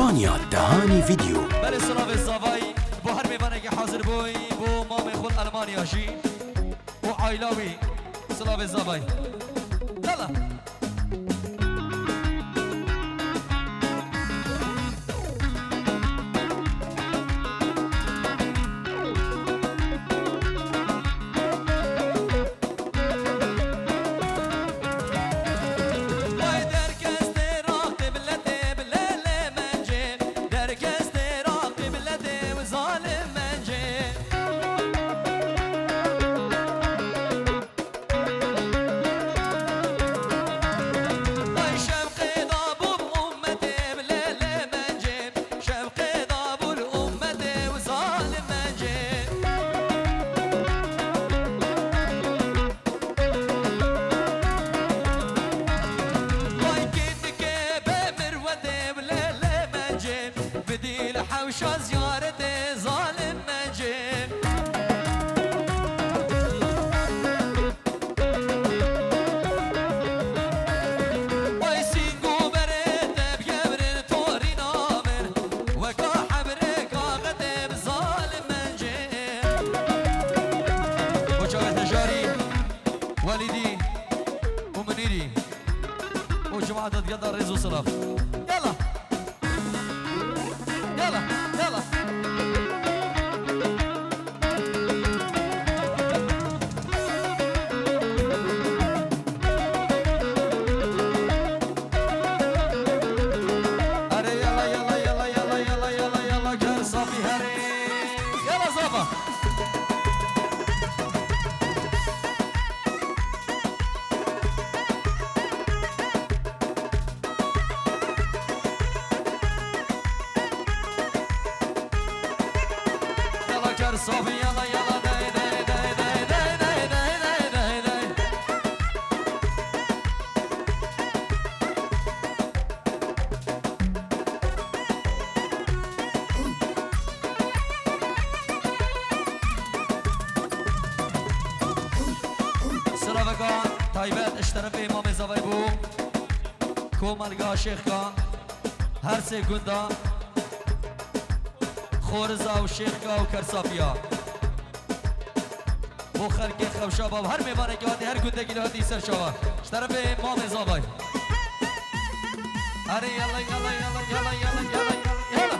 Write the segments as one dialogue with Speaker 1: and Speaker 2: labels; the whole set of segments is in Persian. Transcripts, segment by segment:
Speaker 1: ألمانيا تهاني فيديو.
Speaker 2: بله سلاف الزاوي بو هر میوانه که حاضر بوی بو مام خود ألمانيا جی بو عائلاوی سلاف الزاوي يلا والدي ومنيري وجماعة قدر رزق وصلاف يلا يلا يلا هري يلا يلا يلا يلا يلا يلا يلا جار صافي هري يلا صافا صافي يلا يلا داي داي داي داي داي داي داي داي داي سرافقا تايبات اشترف امام زاوي بو کوملگا شیخ هر سه گندا خورزا و شیخکا و کرسافیا بو خلق خوشابا و هر میبانه که هر گندگی لحظی سر شوا طرف امام زابای اره یلا یلا یلا یلا یلا یلا یلا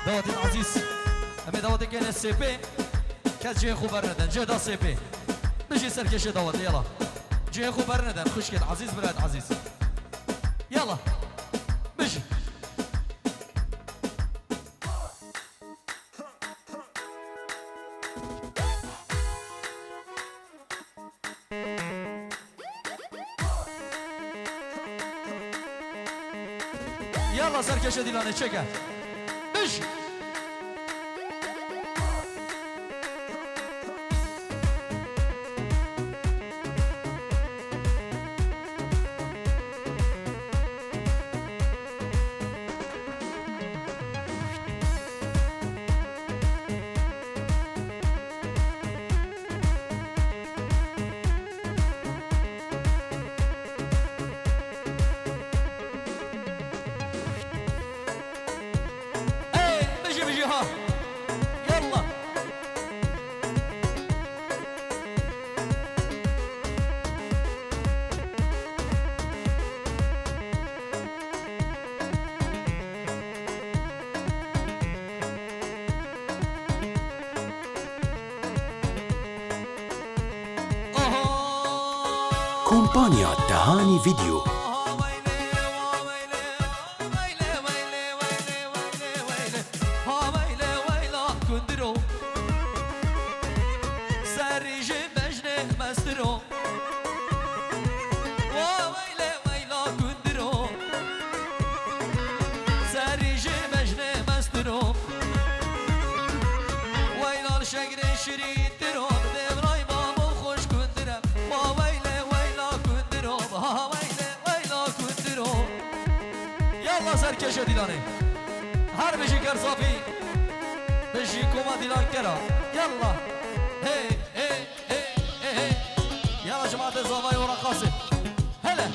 Speaker 2: دعوت العزيز أمي دعوت كان السي بي كانت جي خو برندن جي دا سي بي بيجي سركش دعوت يلا جي خو برندن خوش كده عزيز براد عزيز يلا بيجي يلا سركش ديلاني تشيكا بيجي ها يلا
Speaker 1: كومبانيا تهاني فيديو.
Speaker 2: سرکش دیلانه هر بشی کر صافی بشی کما دیلان کرا یلا هی هی هی هی یلا جماعت زوای و رقاصه هلا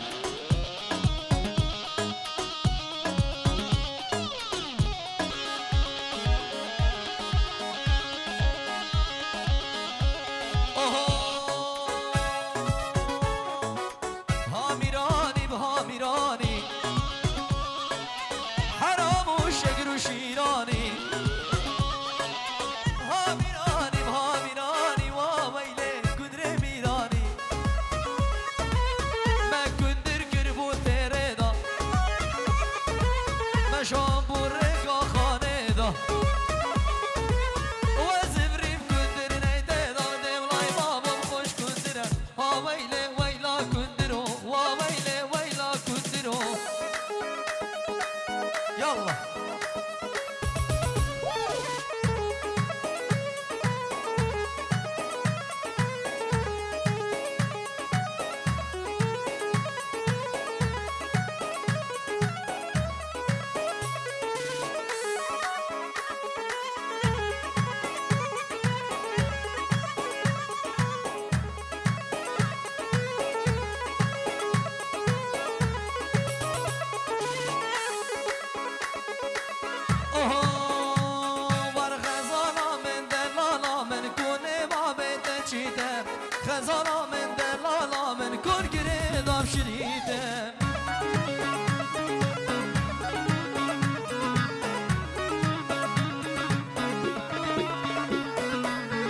Speaker 2: خزانا من دلالا من کن گریدم شریدم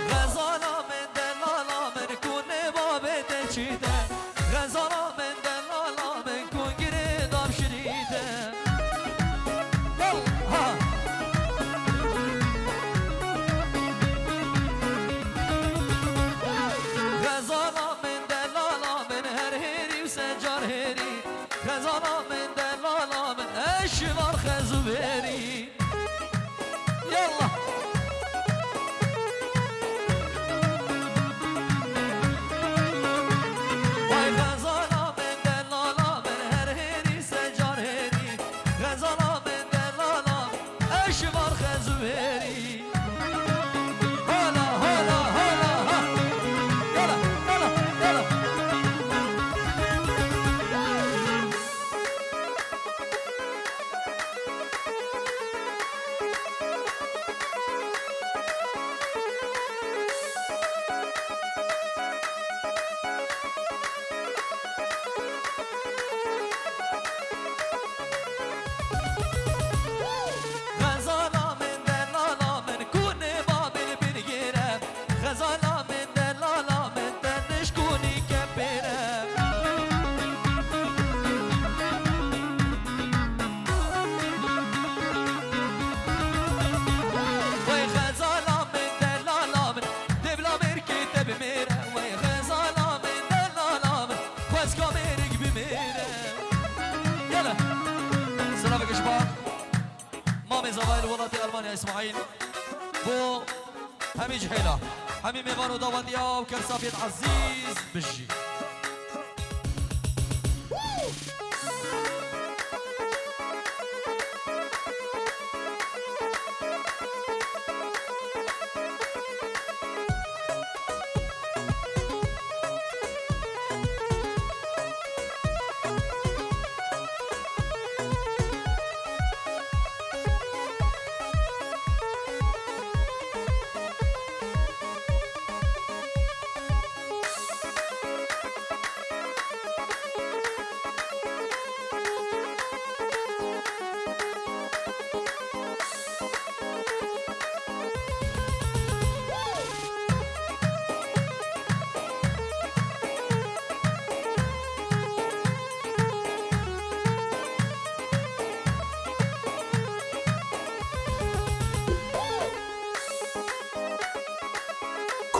Speaker 2: خزانا من دلالا من کن بابت چیدم خزانا من دلالا من کن گریدم شریدم ها خزانا من دلالا من اشوار خزو بری يلا وای خزانا من دلالا من هر هری سجار هری خزانا من دلالا اشوار خزو بری هلا هلا هلا يلا يلا يلا سلامك يا شباب مامي زوايل ولاطي المانيا اسماعيل بو همي جحيله همي ميغانو داونديا وكرسافيت عزيز بجي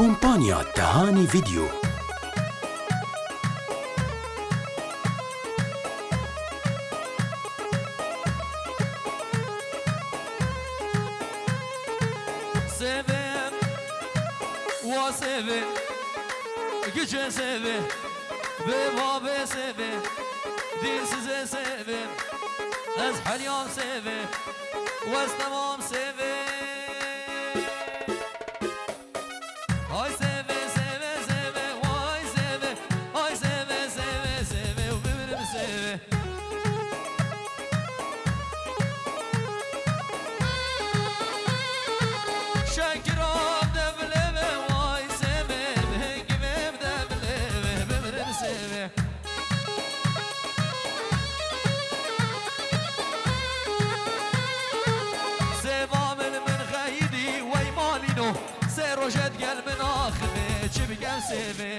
Speaker 1: كومبانيا تهاني فيديو.
Speaker 2: Sevim, wa sevim, güce sevim, ve babe sevim, dinsize sevim, ez halyam sevim, ve tamam sevim. Ay seve seve seve, vay seve, ay seve seve seve, ömrüm seve. Şekiram devleve, vay seve, hengimem devleve, ömrüm seve. Sevamel min gaydi, vay malino. سروجت قلب ناخذه جبقى سيفي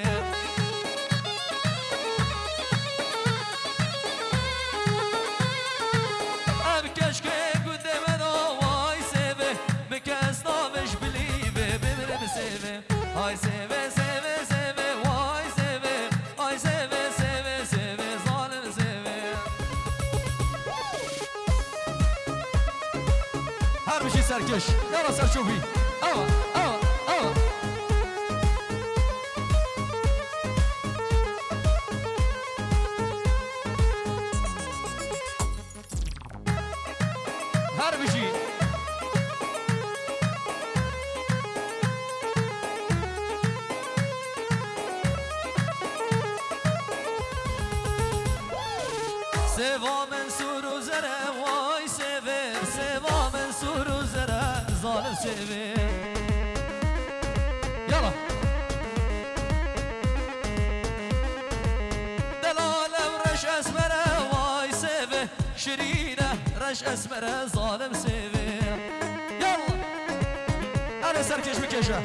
Speaker 2: ابكش كي قدامنا واي سيفي مكاس طافش بليفي بمرم سيفي هاي سيفي سيفي سيفي واي سيفي هاي سيفي سيفي سيفي ظالم سيفي هربشي سركش يلا سرشوفي اوه اوه اوه هربشي سوا من سور و زره وای سوه سوا من سور و زره ظالم سوه يلا دلال رش اسمره واي سيفه شرينه رش اسمره ظالم سيفه يلا انا سركش بكشه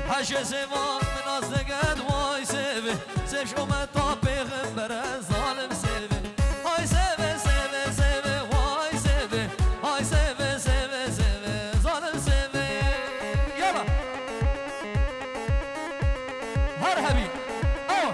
Speaker 2: حاجه زمان من ازدقد واي سيفه سيف شو ما طابي غمبره ظالم سيفه هاي سيفه سيفه سيفه واي سيفه هاي سيفه سيفه سيفه ظالم سيفه يلا مرحبي اوه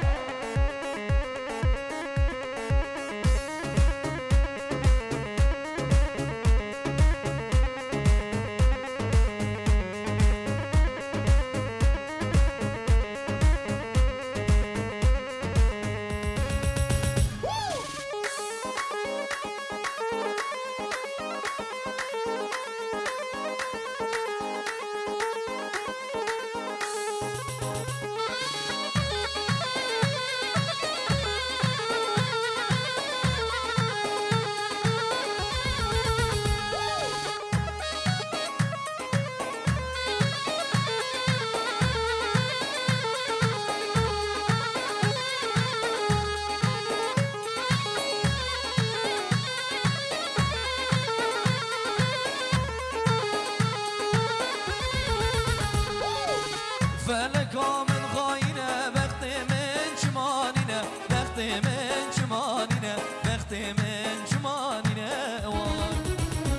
Speaker 2: فلکا من خاینه وقت من چمانینه وقت من چمانینه وقت من چمانینه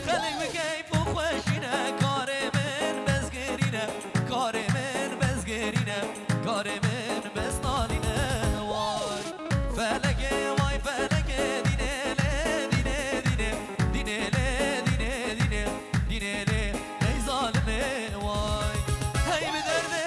Speaker 2: خلق بکی بخوشینه کار من بزگرینه کار من بزگرینه کار من بزنالینه وای فلکه وای فلکه دینه دینه دینه دینه دینه دینه دینه ای ظالمه وای هی بدرده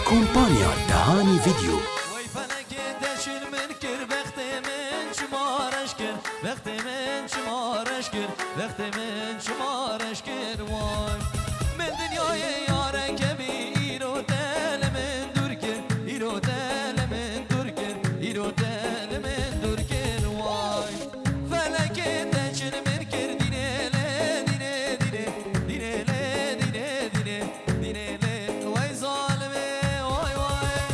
Speaker 1: كومبانيا تهاني فيديو.
Speaker 2: وای فلکه دشین من کر وقت من شمارش کر وقت من شمارش کر وقت من شمارش